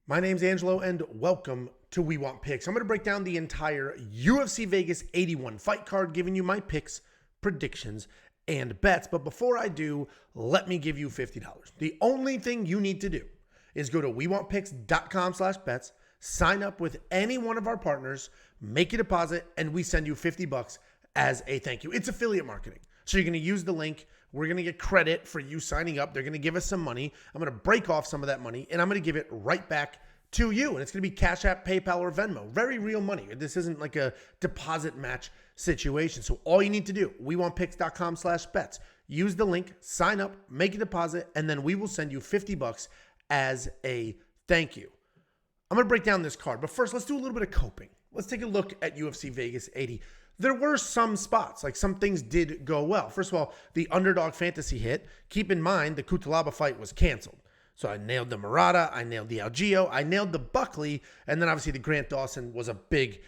My name's Angelo, and welcome to We Want Picks. I'm going to break down the entire UFC Vegas 81 fight card, giving you my picks, predictions, and bets. But before I do, let me give you $50. The only thing you need to do is go to WeWantPicks.com/bets, sign up with any one of our partners, make a deposit, and we send you $50 as a thank you. It's affiliate marketing. So you're going to use the link. We're going to get credit for you signing up. They're going to give us some money. I'm going to break off some of that money, and I'm going to give it right back to you. And it's going to be Cash App, PayPal, or Venmo. Very real money. This isn't like a deposit match situation. So all you need to do, WeWantPicks.com/bets. Use the link, sign up, make a deposit, and then we will send you $50 as a thank you. I'm going to break down this card. But first, let's do a little bit of coping. Let's take a look at UFC Vegas 80. There were some spots, like some things did go well. First of all, the underdog fantasy hit. Keep in mind, the Cutelaba fight was canceled. So I nailed the Murata, I nailed the Algeo, I nailed the Buckley, and then obviously the Grant Dawson was a big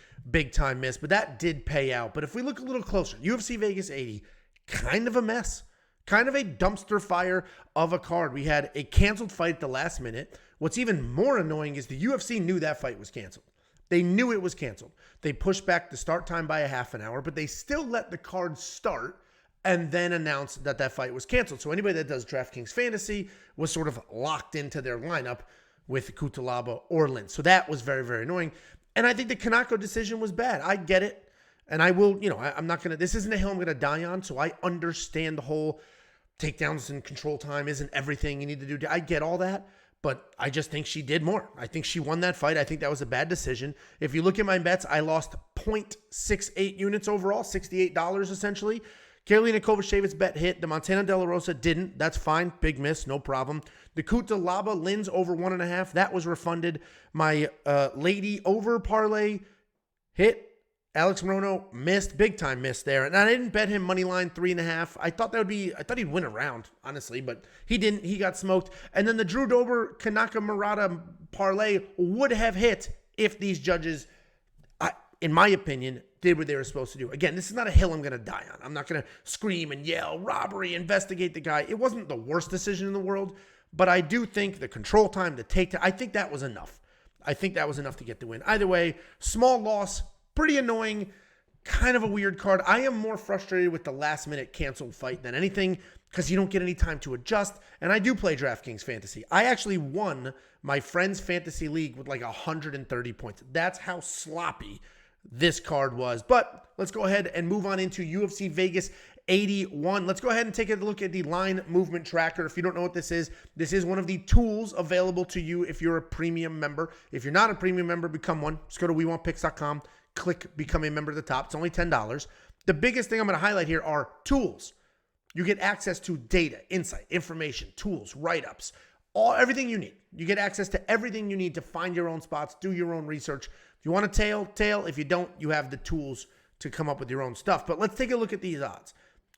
time miss, but that did pay out. But if we look a little closer, UFC Vegas 80, kind of a mess. Kind of a dumpster fire of a card. We had a canceled fight at the last minute. What's even more annoying is the UFC knew that fight was canceled. They knew it was canceled. They pushed back the start time by a half an hour, but they still let the card start and then announced that that fight was canceled. So anybody that does DraftKings Fantasy was sort of locked into their lineup with Cutelaba or Lynch. So that was very, very annoying. And I think the Kanako decision was bad. I get it. And I will, I'm not going to, this isn't a hill I'm going to die on. So I understand the whole takedowns and control time isn't everything you need to do. I get all that. But I just think she did more. I think she won that fight. I think that was a bad decision. If you look at my bets, I lost 0.68 units overall, $68 essentially. Karolina Kovačević's bet hit. The Montana De La Rosa didn't. That's fine. Big miss. No problem. The Cutelaba Linz over 1.5. That was refunded. My Lady over parlay hit. Alex Morono missed. Big time miss there. And I didn't bet him money line 3.5. I thought he'd win a round, honestly, but he didn't. He got smoked. And then the Drew Dober Kanaka Murata parlay would have hit if these judges, in my opinion, did what they were supposed to do. Again, this is not a hill I'm going to die on. I'm not going to scream and yell, robbery, investigate the guy. It wasn't the worst decision in the world, but I do think the control time, the takedown, I think that was enough. I think that was enough to get the win. Either way, small loss, pretty annoying, kind of a weird card. I am more frustrated with the last-minute canceled fight than anything because you don't get any time to adjust, and I do play DraftKings Fantasy. I actually won my friend's fantasy league with like 130 points. That's how sloppy this card was. But let's go ahead and move on into UFC Vegas 81. Let's go ahead and take a look at the line movement tracker. If you don't know what this is one of the tools available to you if you're a premium member. If you're not a premium member, become one. Just go to WeWantPicks.com. Click become a member at the top. It's only $10. The biggest thing I'm going to highlight here are tools. You get access to data, insight, information, tools, write-ups, everything you need. You get access to everything you need to find your own spots, do your own research. If you want to tail. If you don't, you have the tools to come up with your own stuff. But let's take a look at these odds.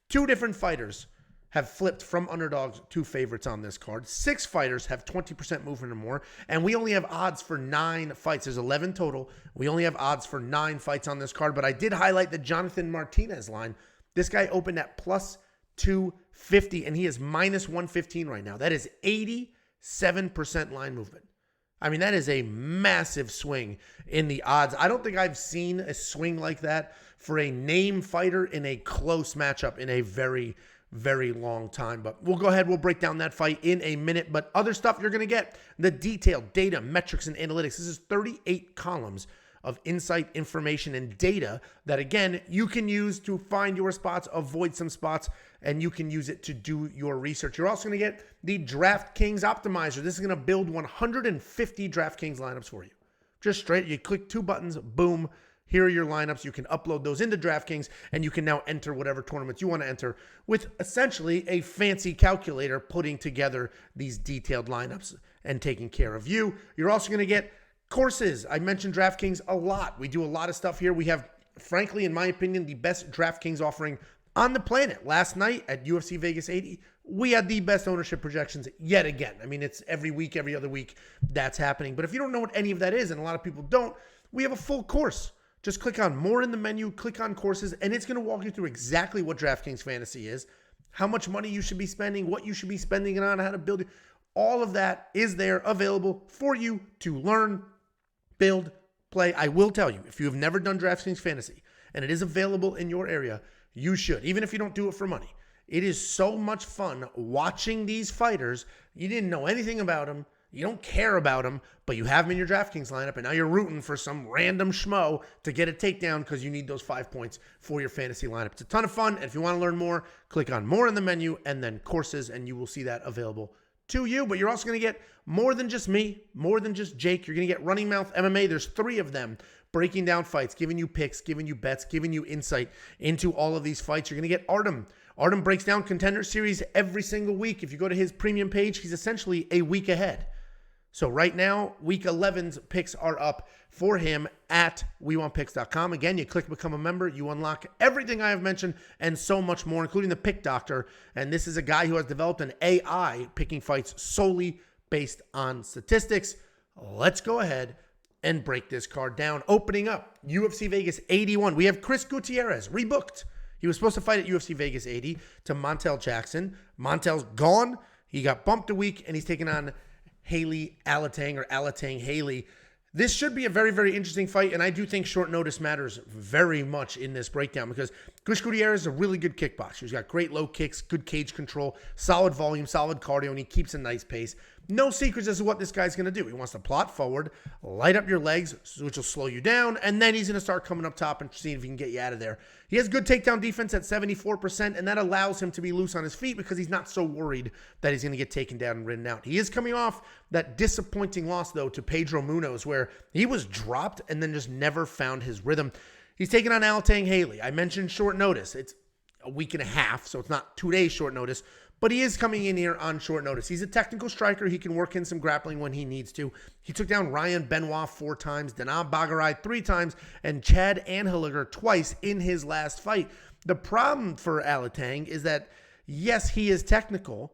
Two different fighters have flipped from underdogs to favorites on this card. 6 fighters have 20% movement or more, and we only have odds for 9 fights. There's 11 total. We only have odds for 9 fights on this card, but I did highlight the Jonathan Martinez line. This guy opened at plus 250, and he is minus 115 right now. That is 87% line movement. I mean, that is a massive swing in the odds. I don't think I've seen a swing like that for a name fighter in a close matchup in a very, very long time. But we'll go ahead. We'll break down that fight in a minute. But other stuff you're going to get, the detailed data, metrics, and analytics. This is 38 columns of insight, information, and data that, again, you can use to find your spots, avoid some spots, and you can use it to do your research. You're also going to get the DraftKings Optimizer. This is going to build 150 DraftKings lineups for you. Just straight, you click 2 buttons, boom, here are your lineups. You can upload those into DraftKings, and you can now enter whatever tournaments you want to enter with essentially a fancy calculator putting together these detailed lineups and taking care of you. You're also going to get courses. I mentioned DraftKings a lot. We do a lot of stuff here. We have, frankly, in my opinion, the best DraftKings offering on the planet. Last night at UFC Vegas 80, we had the best ownership projections yet again. I mean, it's every week, every other week that's happening. But if you don't know what any of that is, and a lot of people don't, we have a full course. Just click on more in the menu, click on courses, and it's going to walk you through exactly what DraftKings Fantasy is, how much money you should be spending, what you should be spending it on, how to build it. All of that is there available for you to learn, build, play. I will tell you, if you have never done DraftKings Fantasy and it is available in your area, you should, even if you don't do it for money. It is so much fun watching these fighters. You didn't know anything about them. You don't care about them, but you have them in your DraftKings lineup, and now you're rooting for some random schmo to get a takedown because you need those 5 points for your fantasy lineup. It's a ton of fun, and if you want to learn more, click on more in the menu and then courses, and you will see that available to you. But you're also going to get more than just me, more than just Jake. You're going to get Running Mouth MMA. There's 3 of them breaking down fights, giving you picks, giving you bets, giving you insight into all of these fights. You're going to get Artem. Artem breaks down Contender Series every single week. If you go to his premium page, he's essentially a week ahead. So right now, Week 11's picks are up for him at WeWantPicks.com. Again, you click Become a Member. You unlock everything I have mentioned and so much more, including the Pick Doctor. And this is a guy who has developed an AI picking fights solely based on statistics. Let's go ahead and break this card down. Opening up, UFC Vegas 81. We have Chris Gutierrez rebooked. He was supposed to fight at UFC Vegas 80 to Montel Jackson. Montel's gone. He got bumped a week, and he's taking on Alatengheli. This should be a very, very interesting fight, and I do think short notice matters very much in this breakdown because Chris Gutierrez is a really good kickboxer. He's got great low kicks, good cage control, solid volume, solid cardio, and he keeps a nice pace. No secrets as to what this guy's going to do. He wants to plot forward, light up your legs, which will slow you down, and then he's going to start coming up top and seeing if he can get you out of there. He has good takedown defense at 74%, and that allows him to be loose on his feet because he's not so worried that he's going to get taken down and ridden out. He is coming off that disappointing loss, though, to Pedro Munoz, where he was dropped and then just never found his rhythm. He's taking on Alatengheli. I mentioned short notice. It's a week and a half, so it's not 2 days short notice. But he is coming in here on short notice. He's a technical striker. He can work in some grappling when he needs to. He took down Ryan Benoit 4 times, Danab Bagarai 3 times, and Chad Anheliger twice in his last fight. The problem for Alateng is that, yes, he is technical,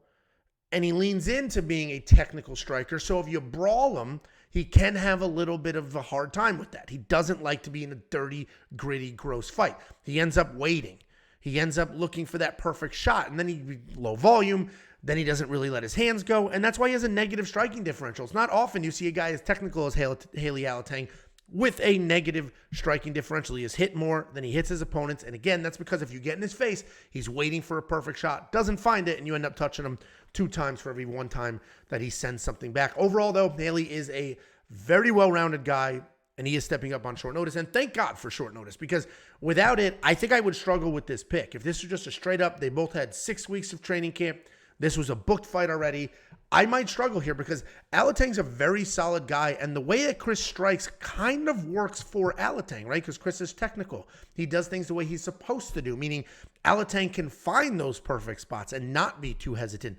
and he leans into being a technical striker. So if you brawl him, he can have a little bit of a hard time with that. He doesn't like to be in a dirty, gritty, gross fight. He ends up waiting. He ends up looking for that perfect shot, and then he low volume. Then he doesn't really let his hands go, and that's why he has a negative striking differential. It's not often you see a guy as technical as Haley Alateng with a negative striking differential. He has hit more than he hits his opponents, and again, that's because if you get in his face, he's waiting for a perfect shot, doesn't find it, and you end up touching him 2 times for every 1 time that he sends something back. Overall, though, Haley is a very well-rounded guy, and he is stepping up on short notice. And thank God for short notice, because without it, I think I would struggle with this pick. If this was just a straight up, they both had 6 weeks of training camp, this was a booked fight already, I might struggle here because Alateng's a very solid guy. And the way that Chris strikes kind of works for Alateng, right? Because Chris is technical. He does things the way he's supposed to do, meaning Alateng can find those perfect spots and not be too hesitant.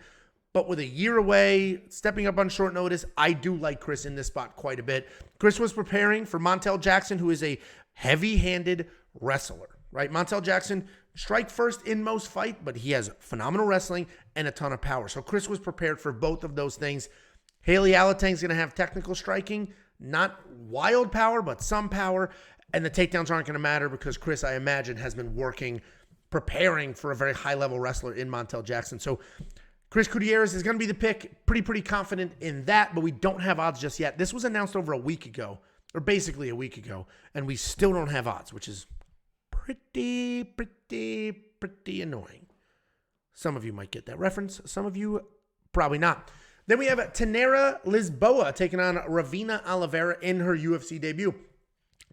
But with a year away, stepping up on short notice, I do like Chris in this spot quite a bit. Chris was preparing for Montel Jackson, who is a heavy-handed wrestler, right? Montel Jackson, strike first in most fight, but he has phenomenal wrestling and a ton of power. So Chris was prepared for both of those things. Haley Alateng's going to have technical striking, not wild power, but some power. And the takedowns aren't going to matter because Chris, I imagine, has been preparing for a very high-level wrestler in Montel Jackson. So Chris Gutierrez is going to be the pick. Pretty confident in that, but we don't have odds just yet. This was announced over a week ago, or basically a week ago, and we still don't have odds, which is pretty annoying. Some of you might get that reference. Some of you probably not. Then we have Tainara Lisboa taking on Ravena Oliveira in her UFC debut.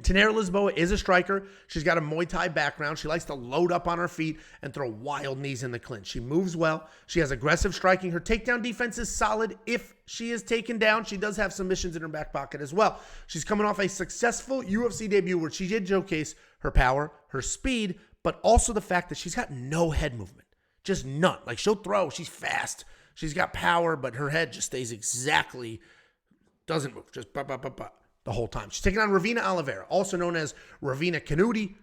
Tainara Lisboa is a striker. She's got a Muay Thai background. She likes to load up on her feet and throw wild knees in the clinch. She moves well. She has aggressive striking. Her takedown defense is solid. If she is taken down, she does have submissions in her back pocket as well. She's coming off a successful UFC debut where she did showcase her power, her speed, but also the fact that she's got no head movement. Just none. Like, she'll throw. She's fast. She's got power, but her head just stays exactly, doesn't move. Just the whole time. She's taking on Ravena Oliveira, also known as Ravena Canuti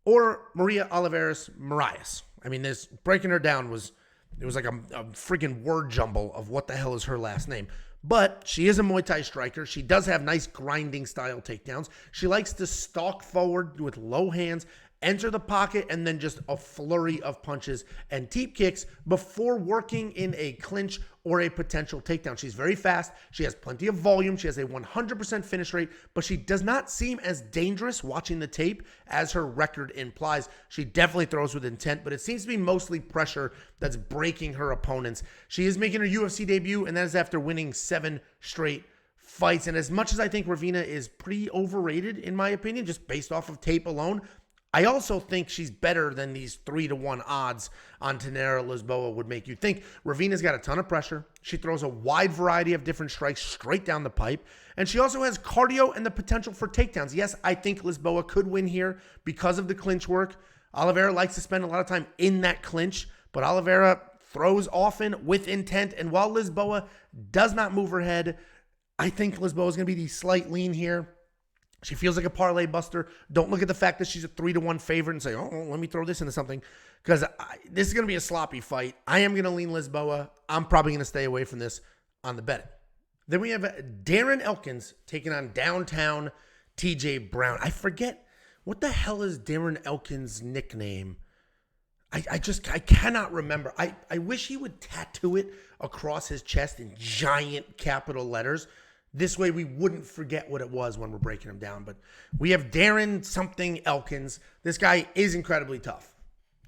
or Maria Oliveira's Marias. I mean, this breaking her down was like a freaking word jumble of what the hell is her last name. But she is a Muay Thai striker. She does have nice grinding style takedowns. She likes to stalk forward with low hands enter the pocket, and then just a flurry of punches and teep kicks before working in a clinch or a potential takedown. She's very fast. She has plenty of volume. She has a 100% finish rate, but she does not seem as dangerous watching the tape as her record implies. She definitely throws with intent, but it seems to be mostly pressure that's breaking her opponents. She is making her UFC debut, and that is after winning 7 straight fights. And as much as I think Ravena is pretty overrated, in my opinion, just based off of tape alone, I also think she's better than these 3-1 odds on Tainara Lisboa would make you think. Ravena's got a ton of pressure. She throws a wide variety of different strikes straight down the pipe. And she also has cardio and the potential for takedowns. Yes, I think Lisboa could win here because of the clinch work. Oliveira likes to spend a lot of time in that clinch, but Oliveira throws often with intent. And while Lisboa does not move her head, I think Lisboa is going to be the slight lean here. She feels like a parlay buster. Don't look at the fact that she's a 3-1 favorite and say, oh, let me throw this into something, because this is going to be a sloppy fight. I am going to lean Lisboa. I'm probably going to stay away from this on the betting. Then we have Darren Elkins taking on downtown TJ Brown. I forget, what the hell is Darren Elkins' nickname? I cannot remember. I wish he would tattoo it across his chest in giant capital letters. This way we wouldn't forget what it was when we're breaking him down. But we have Darren something Elkins. This guy is incredibly tough.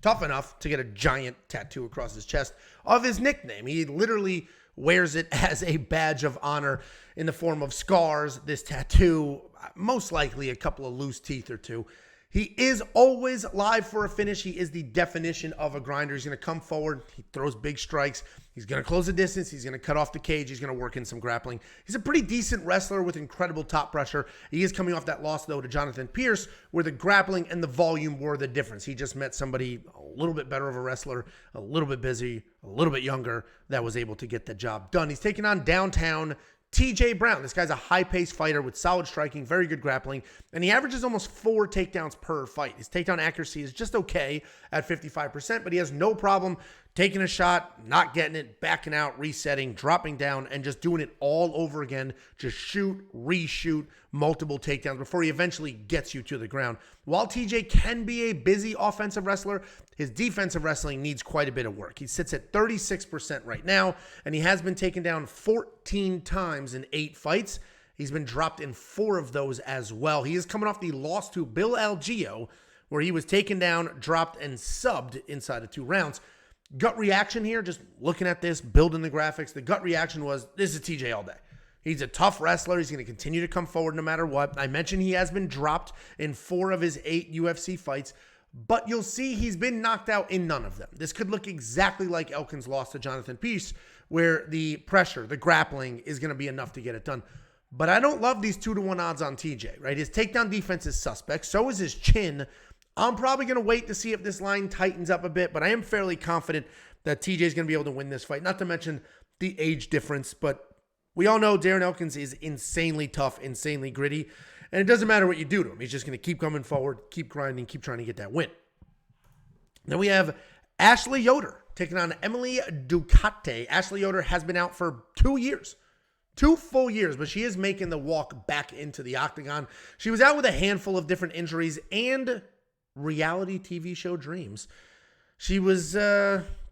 Tough enough to get a giant tattoo across his chest of his nickname. He literally wears it as a badge of honor in the form of scars, this tattoo, most likely a couple of loose teeth or two. He is always live for a finish. He is the definition of a grinder. He's going to come forward. He throws big strikes. He's going to close the distance. He's going to cut off the cage. He's going to work in some grappling. He's a pretty decent wrestler with incredible top pressure. He is coming off that loss, though, to Jonathan Pierce, where the grappling and the volume were the difference. He just met somebody a little bit better of a wrestler, a little bit busy, a little bit younger, that was able to get the job done. He's taking on downtown TJ Brown. This guy's a high-paced fighter with solid striking, very good grappling, and he averages almost 4 takedowns per fight. His takedown accuracy is just okay at 55%, but he has no problem taking a shot, not getting it, backing out, resetting, dropping down, and just doing it all over again. Just shoot, reshoot, multiple takedowns before he eventually gets you to the ground. While TJ can be a busy offensive wrestler, his defensive wrestling needs quite a bit of work. He sits at 36% right now, and he has been taken down 14 times in 8 fights. He's been dropped in 4 of those as well. He is coming off the loss to Bill Algeo, where he was taken down, dropped, and subbed inside of 2 rounds. Gut reaction here, just looking at this, building the graphics, the gut reaction was, this is TJ all day. He's a tough wrestler. He's going to continue to come forward no matter what. I mentioned he has been dropped in 4 of his 8 UFC fights, but you'll see he's been knocked out in none of them. This could look exactly like Elkins' loss to Jonathan Pierce, where the pressure, the grappling is going to be enough to get it done. But I don't love these 2-1 odds on TJ, right? His takedown defense is suspect. So is his chin. I'm probably going to wait to see if this line tightens up a bit, but I am fairly confident that TJ is going to be able to win this fight. Not to mention the age difference, but we all know Darren Elkins is insanely tough, insanely gritty, and it doesn't matter what you do to him. He's just going to keep coming forward, keep grinding, keep trying to get that win. Then we have Ashley Yoder taking on Emily Ducote. Ashley Yoder has been out for 2 years. 2 full years, but she is making the walk back into the octagon. She was out with a handful of different injuries and reality TV show dreams. She was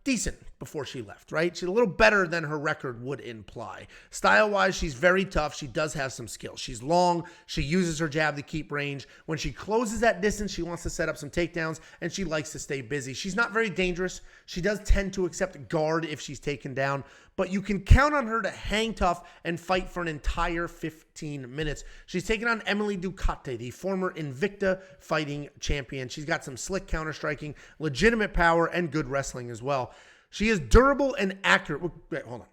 decent before she left, right? She's a little better than her record would imply. Style-wise, she's very tough. She does have some skills. She's long. She uses her jab to keep range. When she closes that distance, she wants to set up some takedowns, and she likes to stay busy. She's not very dangerous. She does tend to accept guard if she's taken down, but you can count on her to hang tough and fight for an entire 15 minutes. She's taking on Emily Ducote, the former Invicta fighting champion. She's got some slick counter-striking, legitimate power, and good wrestling as well. She is durable and accurate. Wait, hold on.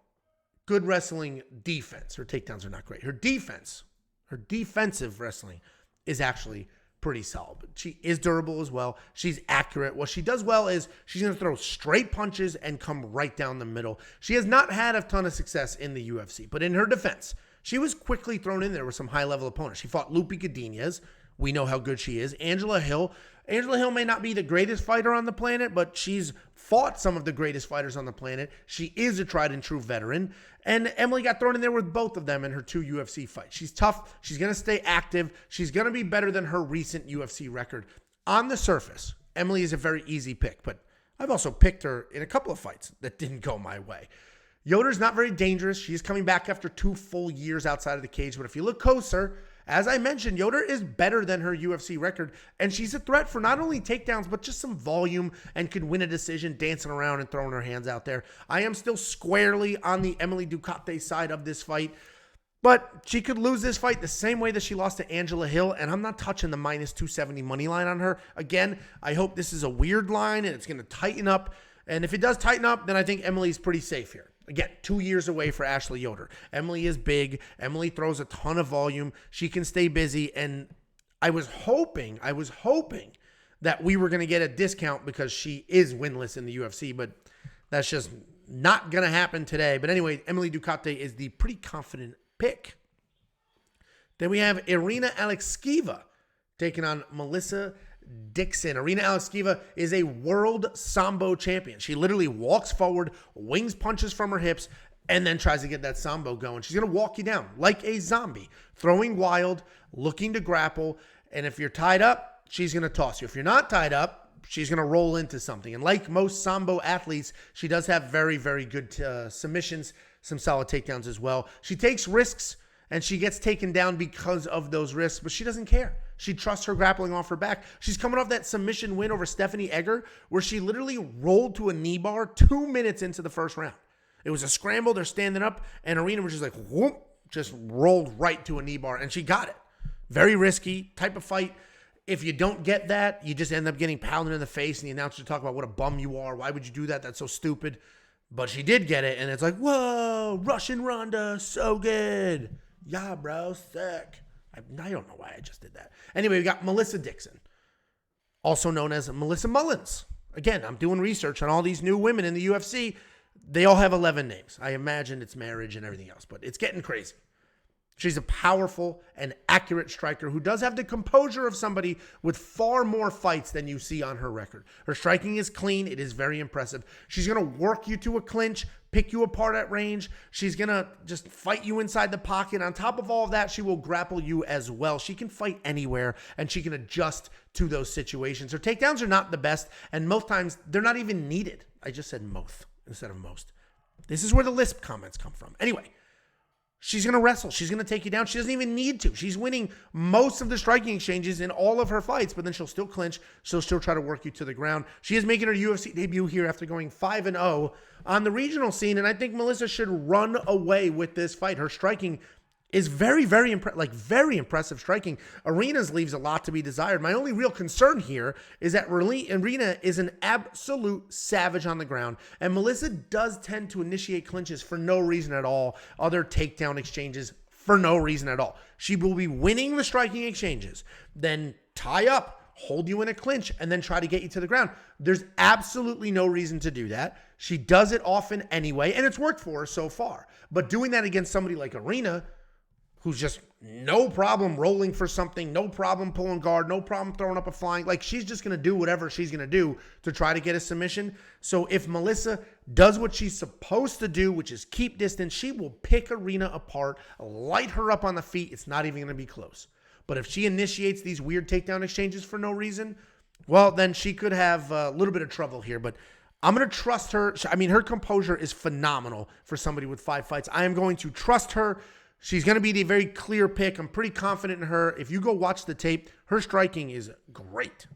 Good wrestling defense. Her takedowns are not great. Her defense, her defensive wrestling is actually pretty solid. But she is durable as well. She's accurate. What she does well is she's going to throw straight punches and come right down the middle. She has not had a ton of success in the UFC, but in her defense, she was quickly thrown in there with some high-level opponents. She fought Lupi Godinez. We know how good she is. Angela Hill. Angela Hill may not be the greatest fighter on the planet, but she's fought some of the greatest fighters on the planet. She is a tried and true veteran. And Emily got thrown in there with both of them in her 2 UFC fights. She's tough. She's going to stay active. She's going to be better than her recent UFC record. on the surface, Emily is a very easy pick, but I've also picked her in a couple of fights that didn't go my way. Yoder's not very dangerous. She's coming back after 2 full years outside of the cage. But if you look closer, as I mentioned, Yoder is better than her UFC record. And she's a threat for not only takedowns, but just some volume and could win a decision dancing around and throwing her hands out there. I am still squarely on the Emily Ducote side of this fight. But she could lose this fight the same way that she lost to Angela Hill, and I'm not touching the minus 270 money line on her. Again, I hope this is a weird line and it's going to tighten up. And if it does tighten up, then I think Emily's pretty safe here. Again, 2 years away for Ashley Yoder. Emily is big. Emily throws a ton of volume. She can stay busy, and I was hoping that we were going to get a discount because she is winless in the UFC, but that's just not going to happen today. But anyway, Emily Ducote is the pretty confident pick. Then we have Irina Alekseeva taking on Melissa Dixon. Irina Alekseeva is a world Sambo champion. She literally walks forward, wings punches from her hips, and then tries to get that Sambo going. She's going to walk you down like a zombie, throwing wild, looking to grapple. And if you're tied up, she's going to toss you. If you're not tied up, she's going to roll into something. And like most Sambo athletes, she does have very, very good submissions, some solid takedowns as well. She takes risks, and she gets taken down because of those risks, but she doesn't care. She trusts her grappling off her back. She's coming off that submission win over Stephanie Edgar, where she literally rolled to a knee bar 2 minutes into the first round. It was a scramble. They're standing up, and Irina was just like, whoop, just rolled right to a knee bar, and she got it. Very risky type of fight. If you don't get that, you just end up getting pounded in the face, and the announcer talk about what a bum you are. Why would you do that? That's so stupid. But she did get it, and it's like, whoa, Russian Ronda, so good. Yeah, bro, sick. I don't know why I just did that. Anyway, we got Melissa Dixon, also known as Melissa Mullins. Again, I'm doing research on all these new women in the UFC. They all have 11 names. I imagine it's marriage and everything else, but it's getting crazy. She's a powerful and accurate striker who does have the composure of somebody with far more fights than you see on her record. Her striking is clean. It is very impressive. She's going to work you to a clinch, pick you apart at range. She's going to just fight you inside the pocket. On top of all of that, she will grapple you as well. She can fight anywhere, and she can adjust to those situations. Her takedowns are not the best, and most times they're not even needed. I just said most instead of most. This is where the lisp comments come from. Anyway, she's going to wrestle. She's going to take you down. She doesn't even need to. She's winning most of the striking exchanges in all of her fights, but then she'll still clinch. She'll still try to work you to the ground. She is making her UFC debut here after going 5-0 on the regional scene, and I think Melissa should run away with this fight. Her striking is very, very impressive striking. Irina's leaves a lot to be desired. My only real concern here is that Irina is an absolute savage on the ground, and Melissa does tend to initiate clinches for no reason at all, other takedown exchanges for no reason at all. She will be winning the striking exchanges, then tie up, hold you in a clinch, and then try to get you to the ground. There's absolutely no reason to do that. She does it often anyway, and it's worked for her so far. But doing that against somebody like Irina, who's just no problem rolling for something, no problem pulling guard, no problem throwing up a flying. Like, she's just going to do whatever she's going to do to try to get a submission. So if Melissa does what she's supposed to do, which is keep distance, she will pick Irina apart, light her up on the feet. It's not even going to be close. But if she initiates these weird takedown exchanges for no reason, well, then she could have a little bit of trouble here. But I'm going to trust her. I mean, her composure is phenomenal for somebody with 5 fights. I am going to trust her. She's going to be the very clear pick. I'm pretty confident in her. If you go watch the tape, her striking is great.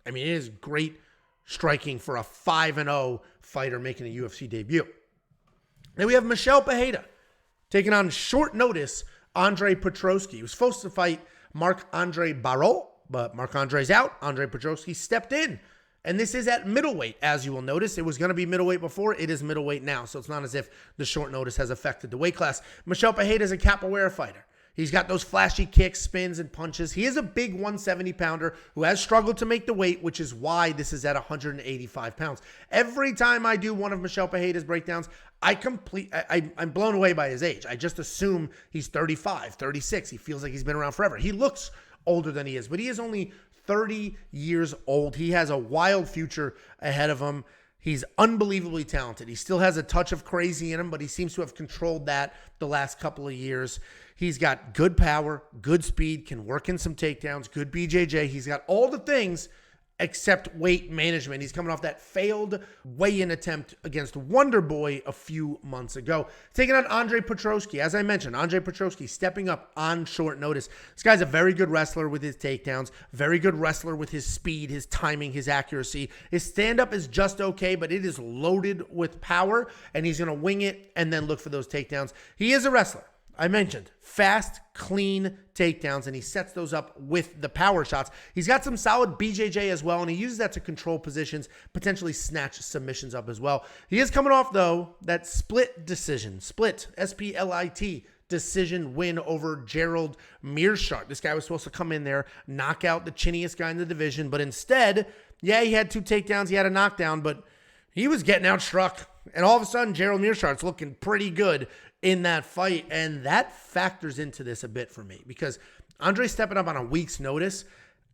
I mean, it is great striking for a 5-0 fighter making a UFC debut. Then we have Michel Pereira taking on short notice Andre Petoski. He was supposed to fight Marc-Andre Barrault, but Marc-Andre's out. Andre Petoski stepped in. And this is at middleweight, as you will notice. It was going to be middleweight before. It is middleweight now, so it's not as if the short notice has affected the weight class. Michel Pereira is a capoeira fighter. He's got those flashy kicks, spins, and punches. He is a big 170-pounder who has struggled to make the weight, which is why this is at 185 pounds. Every time I do one of Michel Pereira's breakdowns, I'm blown away by his age. I just assume he's 35, 36. He feels like he's been around forever. He looks older than he is, but he is only 30 years old. He has a wild future ahead of him. He's unbelievably talented. He still has a touch of crazy in him, but he seems to have controlled that the last couple of years. He's got good power, good speed, can work in some takedowns, good BJJ. He's got all the things except weight management. He's coming off that failed weigh-in attempt against Wonder Boy a few months ago. Taking on Andre Petroski. As I mentioned, Andre Petroski stepping up on short notice. This guy's a very good wrestler with his takedowns, very good wrestler with his speed, his timing, his accuracy. His stand-up is just okay, but it is loaded with power, and he's going to wing it and then look for those takedowns. He is a wrestler. I mentioned fast, clean takedowns, and he sets those up with the power shots. He's got some solid BJJ as well, and he uses that to control positions, potentially snatch submissions up as well. He is coming off, though, that split, S-P-L-I-T, decision win over Gerald Meerschaert. This guy was supposed to come in there, knock out the chinniest guy in the division, but instead, yeah, he had 2 takedowns, he had a knockdown, but he was getting outstruck. And all of a sudden, Gerald Meerschaert's looking pretty good in that fight, and that factors into this a bit for me because Andre's stepping up on a week's notice,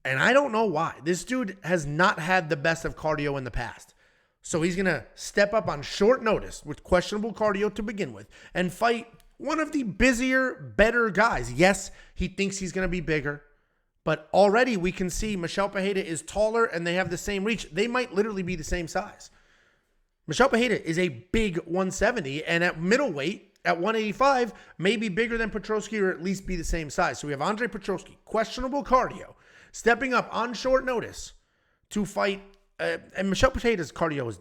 and I don't know why. This dude has not had the best of cardio in the past. So he's going to step up on short notice with questionable cardio to begin with and fight one of the busier, better guys. Yes, he thinks he's going to be bigger, but already we can see Michel Pereira is taller and they have the same reach. They might literally be the same size. Michel Pereira is a big 170, and at middleweight, at 185, maybe bigger than Petroski or at least be the same size. So we have Andre Petroski, questionable cardio, stepping up on short notice to fight. And Michel Pereira's cardio is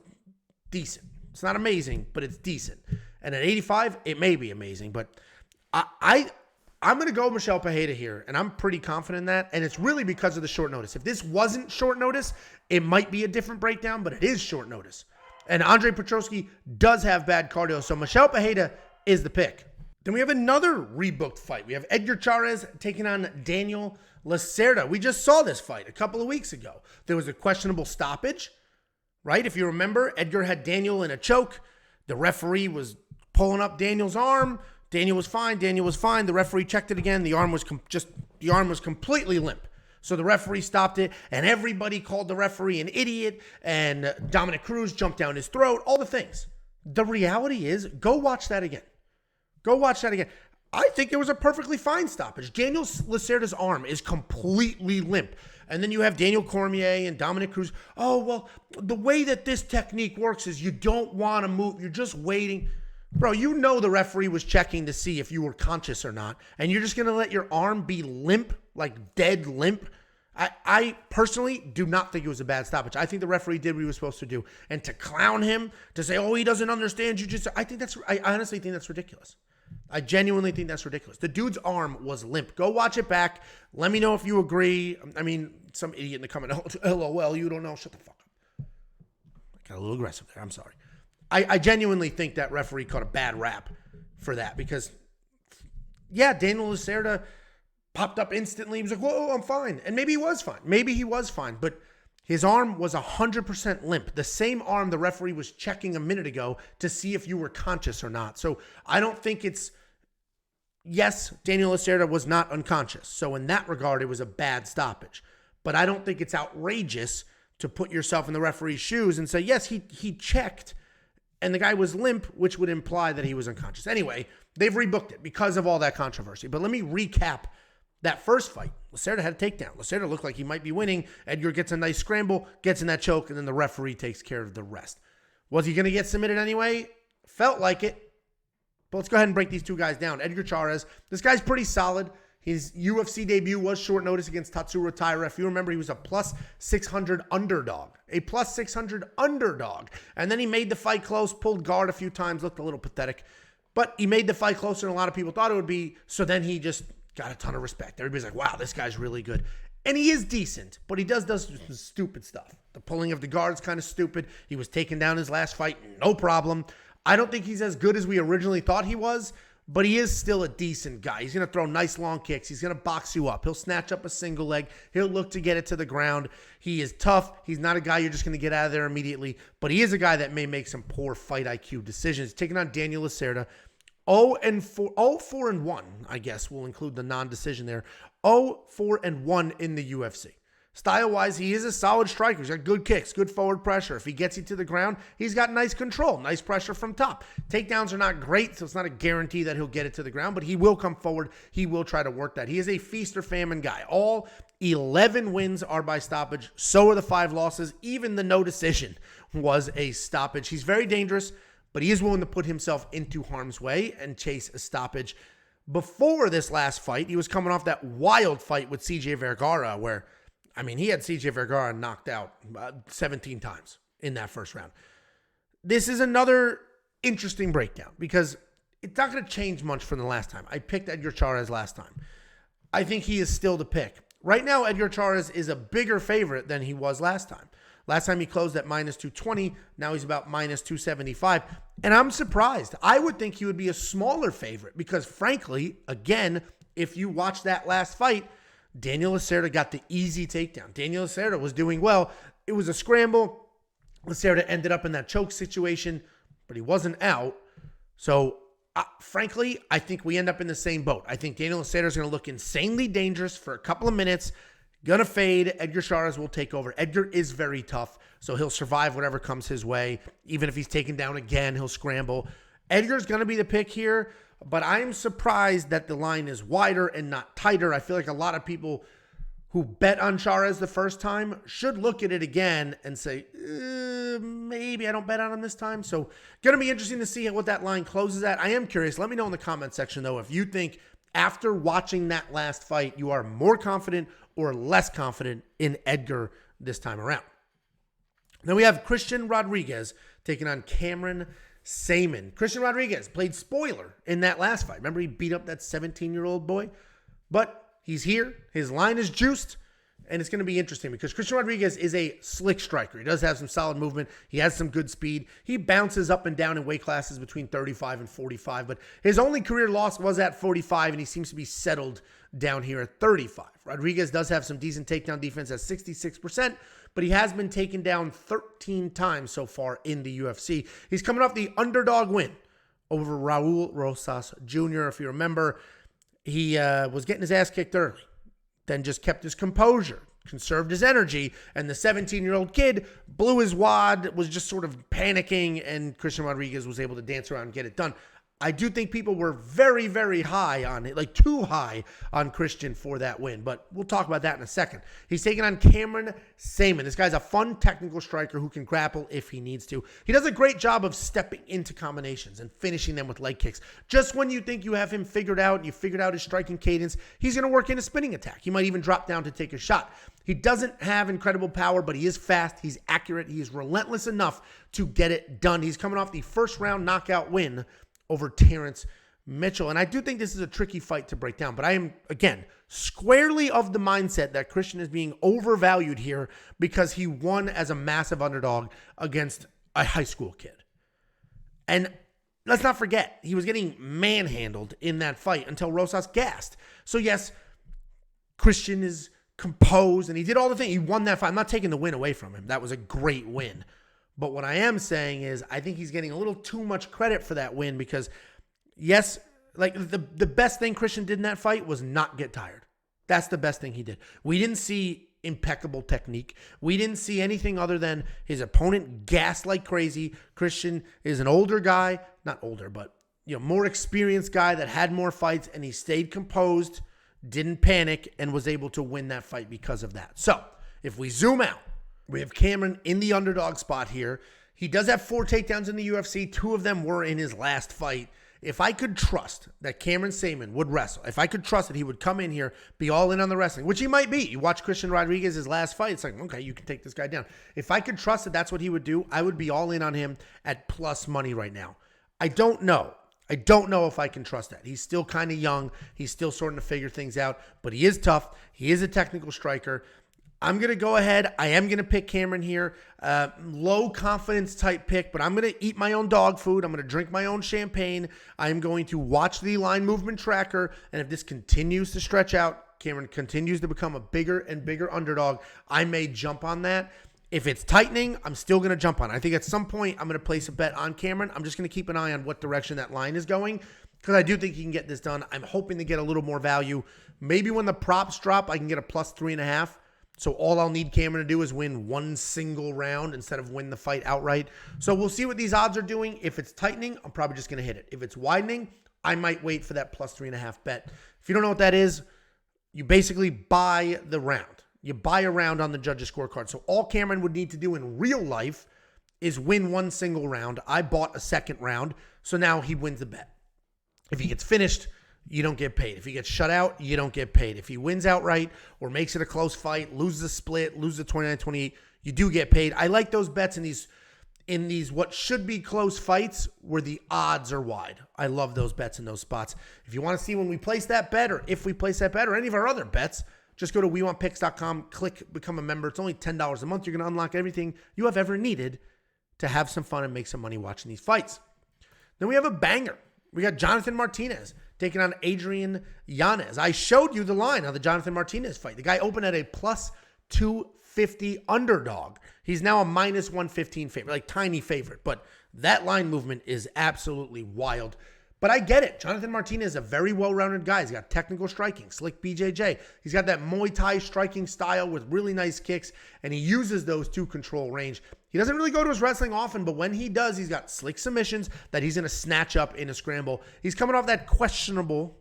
decent. It's not amazing, but it's decent. And at 85, it may be amazing. But I'm going to go Michel Pereira here, and I'm pretty confident in that. And it's really because of the short notice. If this wasn't short notice, it might be a different breakdown, but it is short notice. And Andre Petroski does have bad cardio. So Michel Pereira is the pick. Then we have another rebooked fight. We have Edgar Chairez taking on Daniel Lacerda. We just saw this fight a couple of weeks ago. There was a questionable stoppage, right? If you remember, Edgar had Daniel in a choke. The referee was pulling up Daniel's arm. Daniel was fine. The referee checked it again. The arm was completely limp. So the referee stopped it, and everybody called the referee an idiot, and Dominic Cruz jumped down his throat, all the things. The reality is, go watch that again. I think it was a perfectly fine stoppage. Daniel Lacerda's arm is completely limp. And then you have Daniel Cormier and Dominic Cruz. Oh, well, the way that this technique works is you don't want to move. You're just waiting. Bro, you know the referee was checking to see if you were conscious or not. And you're just going to let your arm be limp, like dead limp. I personally do not think it was a bad stoppage. I think the referee did what he was supposed to do. And to clown him, to say, oh, he doesn't understand jiu-jitsu, I honestly think that's ridiculous. I genuinely think that's ridiculous. The dude's arm was limp. Go watch it back. Let me know if you agree. I mean, some idiot in the comment, oh, LOL, you don't know. Shut the fuck up. I got a little aggressive there. I'm sorry. I genuinely think that referee caught a bad rap for that because, yeah, Daniel Lacerda popped up instantly. He was like, whoa, I'm fine. And maybe he was fine. But his arm was 100% limp. The same arm the referee was checking a minute ago to see if you were conscious or not. So I don't think it's, yes, Daniel Lacerda was not unconscious. So in that regard, it was a bad stoppage. But I don't think it's outrageous to put yourself in the referee's shoes and say, yes, he checked and the guy was limp, which would imply that he was unconscious. Anyway, they've rebooked it because of all that controversy. But let me recap that first fight. Lacerda had a takedown. Lacerda looked like he might be winning. Edgar gets a nice scramble, gets in that choke, and then the referee takes care of the rest. Was he going to get submitted anyway? Felt like it. But let's go ahead and break these two guys down. Edgar Chairez, this guy's pretty solid. His UFC debut was short notice against Tatsuro Taira. If you remember, he was a plus 600 underdog. And then he made the fight close, pulled guard a few times, looked a little pathetic. But he made the fight closer than a lot of people thought it would be. So then he just got a ton of respect. Everybody's like, wow, this guy's really good. And he is decent, but he does some stupid stuff. The pulling of the guard is kind of stupid. He was taken down his last fight, no problem. I don't think he's as good as we originally thought he was, but he is still a decent guy. He's going to throw nice long kicks. He's going to box you up. He'll snatch up a single leg. He'll look to get it to the ground. He is tough. He's not a guy you're just going to get out of there immediately, but he is a guy that may make some poor fight IQ decisions. Taking on Daniel Lacerda. 0-4-1, I guess. We'll include the non-decision there. 0-4-1 in the UFC. Style-wise, he is a solid striker. He's got good kicks, good forward pressure. If he gets you to the ground, he's got nice control, nice pressure from top. Takedowns are not great, so it's not a guarantee that he'll get it to the ground, but he will come forward. He will try to work that. He is a feast or famine guy. All 11 wins are by stoppage. So are the 5 losses. Even the no decision was a stoppage. He's very dangerous, but he is willing to put himself into harm's way and chase a stoppage. Before this last fight, he was coming off that wild fight with CJ Vergara where, I mean, he had CJ Vergara knocked out 17 times in that first round. This is another interesting breakdown because it's not going to change much from the last time. I picked Edgar Chairez last time. I think he is still the pick. Right now, Edgar Chairez is a bigger favorite than he was last time. Last time he closed at -220. Now he's about -275. And I'm surprised. I would think he would be a smaller favorite because, frankly, again, if you watch that last fight, Daniel Lacerda got the easy takedown. Daniel Lacerda was doing well. It was a scramble. Lacerda ended up in that choke situation, but he wasn't out. So, frankly, I think we end up in the same boat. I think Daniel Lacerda is going to look insanely dangerous for a couple of minutes. Gonna fade. Edgar Chairez will take over. Edgar is very tough, so he'll survive whatever comes his way. Even if he's taken down again, he'll scramble. Edgar's going to be the pick here, but I'm surprised that the line is wider and not tighter. I feel like a lot of people who bet on Chairez the first time should look at it again and say, maybe I don't bet on him this time. So going to be interesting to see what that line closes at. I am curious. Let me know in the comment section, though, if you think after watching that last fight, you are more confident or less confident in Edgar this time around. Then we have Christian Rodriguez taking on Cameron Saaiman. Christian Rodriguez played spoiler in that last fight. Remember, he beat up that 17-year-old boy? But he's here. His line is juiced. And it's going to be interesting because Christian Rodriguez is a slick striker. He does have some solid movement. He has some good speed. He bounces up and down in weight classes between 35 and 45. But his only career loss was at 45, and he seems to be settled down here at 35. Rodriguez does have some decent takedown defense at 66%, but he has been taken down 13 times so far in the UFC. He's coming off the underdog win over Raul Rosas Jr. If you remember, he was getting his ass kicked early, then just kept his composure, conserved his energy, and the 17-year-old kid blew his wad, was just sort of panicking, and Christian Rodriguez was able to dance around and get it done. I do think people were very, very high on it, like too high on Christian for that win, but we'll talk about that in a second. He's taking on Cameron Saaiman. This guy's a fun technical striker who can grapple if he needs to. He does a great job of stepping into combinations and finishing them with leg kicks. Just when you think you have him figured out and you figured out his striking cadence, he's going to work in a spinning attack. He might even drop down to take a shot. He doesn't have incredible power, but he is fast. He's accurate. He is relentless enough to get it done. He's coming off the first round knockout win over Terrence Mitchell. And I do think this is a tricky fight to break down, but I am, again, squarely of the mindset that Christian is being overvalued here because he won as a massive underdog against a high school kid. And let's not forget, he was getting manhandled in that fight until Rosas gassed. So yes, Christian is composed and he did all the things. He won that fight. I'm not taking the win away from him. That was a great win. But what I am saying is I think he's getting a little too much credit for that win because, yes, like the best thing Christian did in that fight was not get tired. That's the best thing he did. We didn't see impeccable technique. We didn't see anything other than his opponent gassed like crazy. Christian is an older guy, not older, but more experienced guy that had more fights, and he stayed composed, didn't panic, and was able to win that fight because of that. So if we zoom out, we have Cameron in the underdog spot here. He does have 4 takedowns in the UFC. 2 of them were in his last fight. If I could trust that Cameron Saaiman would wrestle, if I could trust that he would come in here, be all in on the wrestling, which he might be. You watch Christian Rodriguez's last fight, it's like, okay, you can take this guy down. If I could trust that that's what he would do, I would be all in on him at plus money right now. I don't know. I don't know if I can trust that. He's still kind of young. He's still starting to figure things out, but he is tough. He is a technical striker. I'm going to go ahead. I am going to pick Cameron here. Low confidence type pick, but I'm going to eat my own dog food. I'm going to drink my own champagne. I'm going to watch the line movement tracker. And if this continues to stretch out, Cameron continues to become a bigger and bigger underdog, I may jump on that. If it's tightening, I'm still going to jump on it. I think at some point I'm going to place a bet on Cameron. I'm just going to keep an eye on what direction that line is going because I do think he can get this done. I'm hoping to get a little more value. Maybe when the props drop, I can get a plus 3.5. So all I'll need Cameron to do is win one single round instead of win the fight outright. So we'll see what these odds are doing. If it's tightening, I'm probably just going to hit it. If it's widening, I might wait for that plus 3.5 bet. If you don't know what that is, you basically buy the round. You buy a round on the judge's scorecard. So all Cameron would need to do in real life is win one single round. I bought a second round, so now he wins the bet. If he gets finished, you don't get paid. If he gets shut out, you don't get paid. If he wins outright or makes it a close fight, loses a split, loses a 29-28, you do get paid. I like those bets in these what should be close fights where the odds are wide. I love those bets in those spots. If you want to see when we place that bet or if we place that bet or any of our other bets, just go to WeWantPicks.com, click Become a Member. It's only $10 a month. You're going to unlock everything you have ever needed to have some fun and make some money watching these fights. Then we have a banger. We got Jonathan Martinez taking on Adrian Yanez. I showed you the line on the Jonathan Martinez fight. The guy opened at a plus 250 underdog. He's now a minus 115 favorite, like tiny favorite. But that line movement is absolutely wild. But I get it. Jonathan Martinez is a very well-rounded guy. He's got technical striking, slick BJJ. He's got that Muay Thai striking style with really nice kicks, and he uses those to control range. He doesn't really go to his wrestling often, but when he does, he's got slick submissions that he's going to snatch up in a scramble. He's coming off that questionable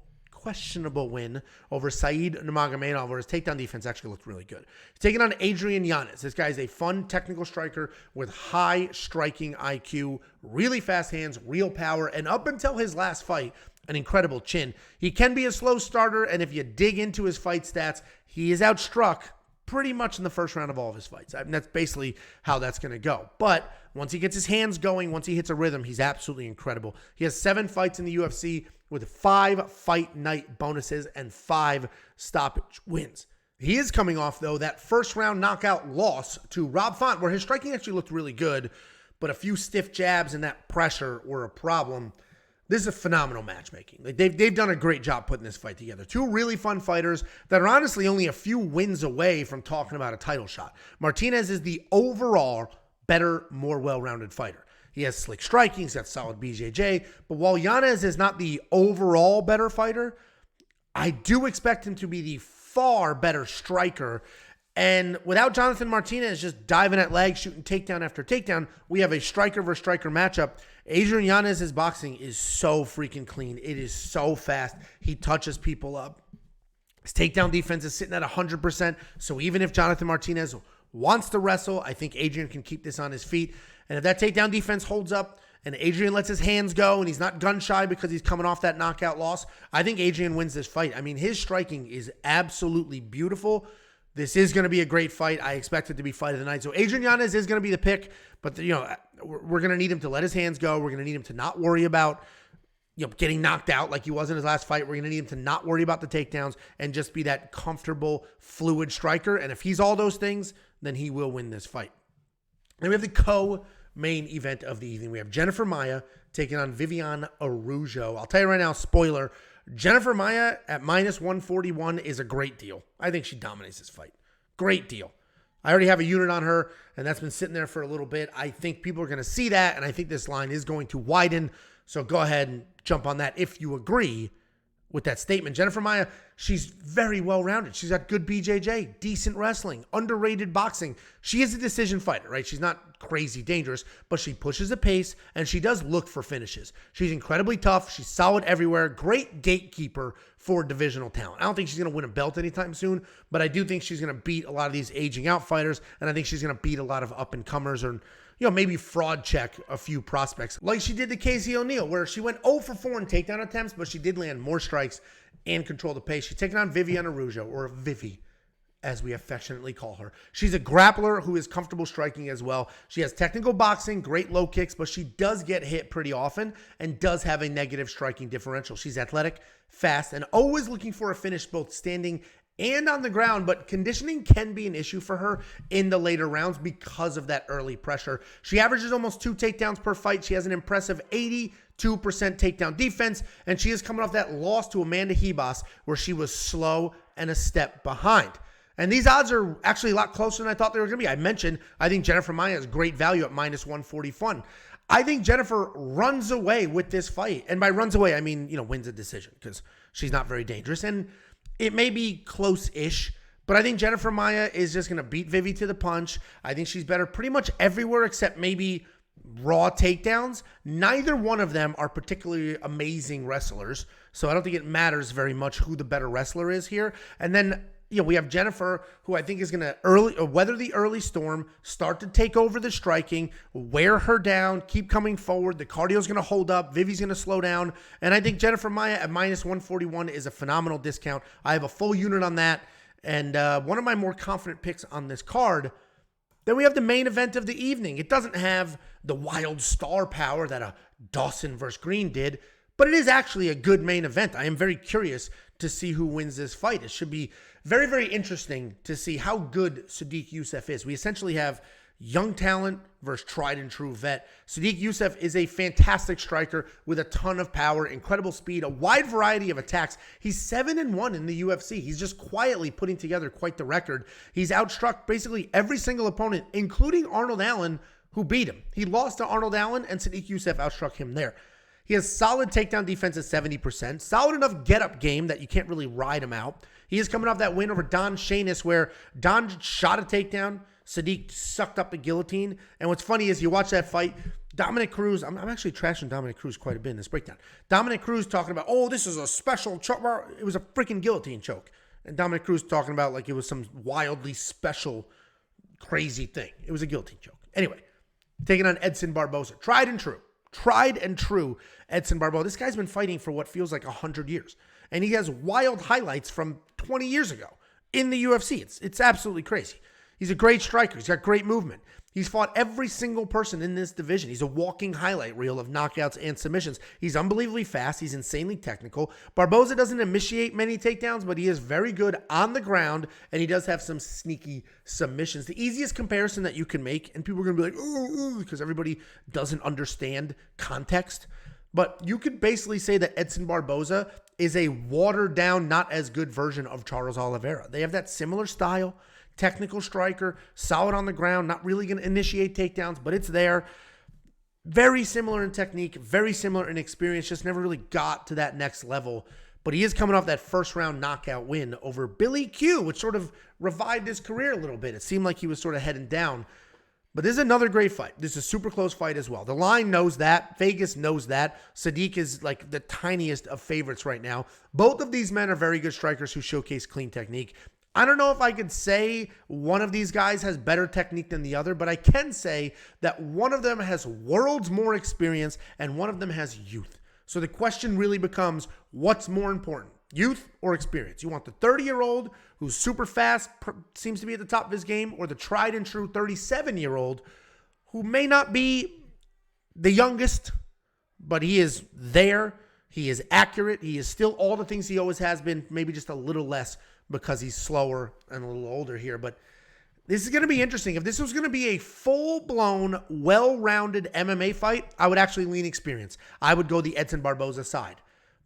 win over Said Nurmagomedov, where his takedown defense actually looked really good. He's taking on Adrian Yanez. This guy is a fun technical striker with high striking IQ, really fast hands, real power, and up until his last fight, an incredible chin. He can be a slow starter, and if you dig into his fight stats, he is outstruck pretty much in the first round of all of his fights. I mean, that's basically how that's going to go. But once he gets his hands going, once he hits a rhythm, he's absolutely incredible. He has 7 fights in the UFC with 5 fight night bonuses and 5 stoppage wins. He is coming off, though, that first round knockout loss to Rob Font, where his striking actually looked really good, but a few stiff jabs and that pressure were a problem. This is a phenomenal matchmaking. Like they've done a great job putting this fight together. 2 really fun fighters that are honestly only a few wins away from talking about a title shot. Martinez is the overall better, more well-rounded fighter. He has slick striking, he's got solid BJJ, but while Yanez is not the overall better fighter, I do expect him to be the far better striker. And without Jonathan Martinez just diving at legs, shooting takedown after takedown, we have a striker versus striker matchup. Adrian Yanez's boxing is so freaking clean. It is so fast. He touches people up. His takedown defense is sitting at 100%. So even if Jonathan Martinez wants to wrestle, I think Adrian can keep this on his feet. And if that takedown defense holds up and Adrian lets his hands go and he's not gun shy because he's coming off that knockout loss, I think Adrian wins this fight. I mean, his striking is absolutely beautiful. This is going to be a great fight. I expect it to be fight of the night. So Adrian Yanez is going to be the pick, but we're going to need him to let his hands go. We're going to need him to not worry about getting knocked out like he was in his last fight. We're going to need him to not worry about the takedowns and just be that comfortable, fluid striker. And if he's all those things, then he will win this fight. Then we have the co-main event of the evening. We have Jennifer Maia taking on Viviane Araújo. I'll tell you right now, spoiler, Jennifer Maia at minus 141 is a great deal. I think she dominates this fight. Great deal. I already have a unit on her, and that's been sitting there for a little bit. I think people are going to see that, and I think this line is going to widen. So go ahead and jump on that if you agree with that statement. Jennifer Maia, she's very well-rounded. She's got good BJJ, decent wrestling, underrated boxing. She is a decision fighter, right? She's not crazy dangerous, but she pushes the pace, and she does look for finishes. She's incredibly tough. She's solid everywhere. Great gatekeeper for divisional talent. I don't think she's going to win a belt anytime soon, but I do think she's going to beat a lot of these aging out fighters, and I think she's going to beat a lot of up-and-comers or maybe fraud check a few prospects like she did to Casey O'Neill, where she went 0 for 4 in takedown attempts, but she did land more strikes and control the pace. She's taking on Viviane Araújo, or Vivi, as we affectionately call her. She's a grappler who is comfortable striking as well. She has technical boxing, great low kicks, but she does get hit pretty often and does have a negative striking differential. She's athletic, fast, and always looking for a finish both standing and on the ground, but conditioning can be an issue for her in the later rounds because of that early pressure. She averages almost 2 takedowns per fight. She has an impressive 82% takedown defense, and she is coming off that loss to Amanda Ribas where she was slow and a step behind. And these odds are actually a lot closer than I thought they were going to be. I mentioned I think Jennifer Maia is great value at minus 141. I think Jennifer runs away with this fight. And by runs away, I mean, wins a decision because she's not very dangerous. And it may be close-ish, But I think Jennifer Maia is just going to beat Vivi to the punch. I think she's better pretty much everywhere except maybe raw takedowns. Neither one of them are particularly amazing wrestlers. So I don't think it matters very much who the better wrestler is here. And then, we have Jennifer, who I think is going to weather the early storm, start to take over the striking, wear her down, keep coming forward. The cardio is going to hold up. Vivi's going to slow down. And I think Jennifer Maia at minus 141 is a phenomenal discount. I have a full unit on that. And one of my more confident picks on this card. Then we have the main event of the evening. It doesn't have the wild star power that a Dawson versus Green did, but it is actually a good main event. I am very curious to see who wins this fight. It should be very, very interesting to see how good Sodiq Yusuff is. We essentially have young talent versus tried and true vet. Sodiq Yusuff is a fantastic striker with a ton of power, incredible speed, a wide variety of attacks. He's 7-1 in the UFC. He's just quietly putting together quite the record. He's outstruck basically every single opponent, including Arnold Allen, who beat him. He lost to Arnold Allen, and Sodiq Yusuff outstruck him there. He has solid takedown defense at 70%, solid enough get-up game that you can't really ride him out. He is coming off that win over Don Shainis, where Don shot a takedown, Sodiq sucked up the guillotine. And what's funny is you watch that fight, Dominic Cruz, I'm actually trashing Dominic Cruz quite a bit in this breakdown. Dominic Cruz talking about, this is a special choke. It was a freaking guillotine choke. And Dominic Cruz talking about like it was some wildly special, crazy thing. It was a guillotine choke. Anyway, taking on Edson Barboza. Tried and true Edson Barboza. This guy's been fighting for what feels like 100 years. And he has wild highlights from 20 years ago in the UFC. It's absolutely crazy. He's a great striker. He's got great movement. He's fought every single person in this division. He's a walking highlight reel of knockouts and submissions. He's unbelievably fast. He's insanely technical. Barboza doesn't initiate many takedowns, but he is very good on the ground, and he does have some sneaky submissions. The easiest comparison that you can make, and people are going to be like, ooh, because everybody doesn't understand context, but you could basically say that Edson Barboza is a watered-down, not as good version of Charles Oliveira. They have that similar style. Technical striker, solid on the ground, not really going to initiate takedowns, but it's there. Very similar in technique, very similar in experience, just never really got to that next level. But he is coming off that first round knockout win over Billy Q, which sort of revived his career a little bit. It seemed like he was sort of heading down. But this is another great fight. This is a super close fight as well. The line knows that. Vegas knows that. Sodiq is like the tiniest of favorites right now. Both of these men are very good strikers who showcase clean technique. I don't know if I could say one of these guys has better technique than the other, but I can say that one of them has worlds more experience and one of them has youth. So the question really becomes, what's more important, youth or experience? You want the 30-year-old who's super fast, seems to be at the top of his game, or the tried and true 37-year-old who may not be the youngest, but he is there, he is accurate, he is still all the things he always has been, maybe just a little less, because he's slower and a little older here. But this is going to be interesting. If this was going to be a full-blown, well-rounded MMA fight, I would actually lean experience. I would go the Edson Barboza side.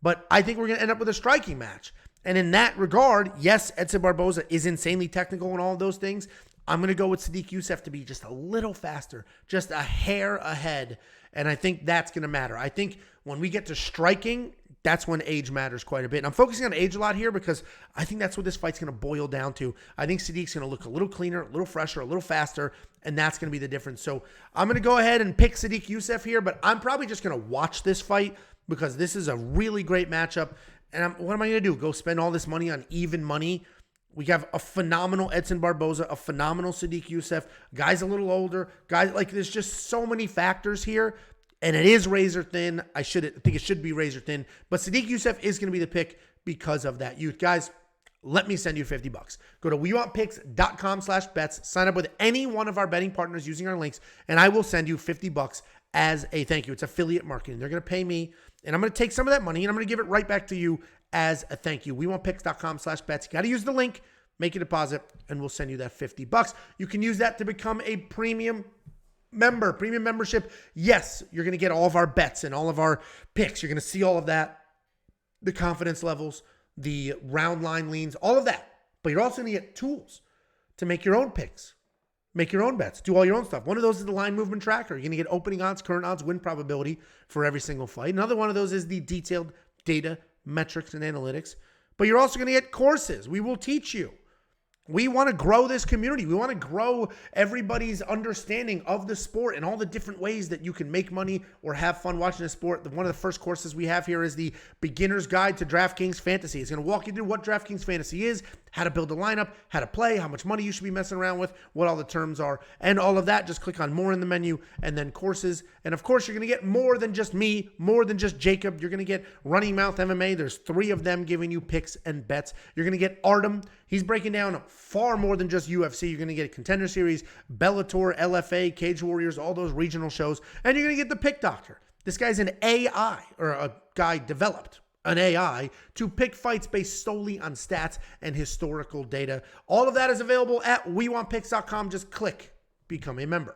But I think we're going to end up with a striking match. And in that regard, yes, Edson Barboza is insanely technical and all of those things. I'm going to go with Sodiq Yusuff to be just a little faster, just a hair ahead. And I think that's going to matter. I think when we get to striking, that's when age matters quite a bit. And I'm focusing on age a lot here because I think that's what this fight's going to boil down to. I think Sadiq's going to look a little cleaner, a little fresher, a little faster, and that's going to be the difference. So I'm going to go ahead and pick Sodiq Yusuff here, but I'm probably just going to watch this fight because this is a really great matchup. And what am I going to do? Go spend all this money on even money? We have a phenomenal Edson Barboza, a phenomenal Sodiq Yusuff. Guys a little older. Guys, like, there's just so many factors here. And it is razor thin. I think it should be razor thin. But Sodiq Yusuff is going to be the pick because of that youth. Guys, let me send you $50. Go to WeWantPicks.com/bets. Sign up with any one of our betting partners using our links, and I will send you $50 as a thank you. It's affiliate marketing. They're going to pay me, and I'm going to take some of that money, and I'm going to give it right back to you as a thank you. WeWantPicks.com/bets. You got to use the link, make a deposit, and we'll send you that $50. You can use that to become a premium membership. Yes, you're going to get all of our bets and all of our picks. You're going to see all of that, the confidence levels, the round line leans, all of that. But you're also going to get tools to make your own picks, make your own bets, do all your own stuff. One of those is the line movement tracker. You're going to get opening odds, current odds, win probability for every single fight. Another one of those is the detailed data, metrics, and analytics. But you're also going to get courses. We will teach you We want to grow this community. We want to grow everybody's understanding of the sport and all the different ways that you can make money or have fun watching the sport. One of the first courses we have here is the Beginner's Guide to DraftKings Fantasy. It's going to walk you through what DraftKings Fantasy is, how to build a lineup, how to play, how much money you should be messing around with, what all the terms are, and all of that. Just click on more in the menu and then courses. And of course, you're going to get more than just me, more than just Jacob. You're going to get Running Mouth MMA. There's 3 of them giving you picks and bets. You're going to get Artem. He's breaking down far more than just UFC. You're going to get Contender Series, Bellator, LFA, Cage Warriors, all those regional shows. And you're going to get the Pick Doctor. This guy's an AI, or a guy developed an AI to pick fights based solely on stats and historical data. All of that is available at WeWantPicks.com. Just click Become a Member.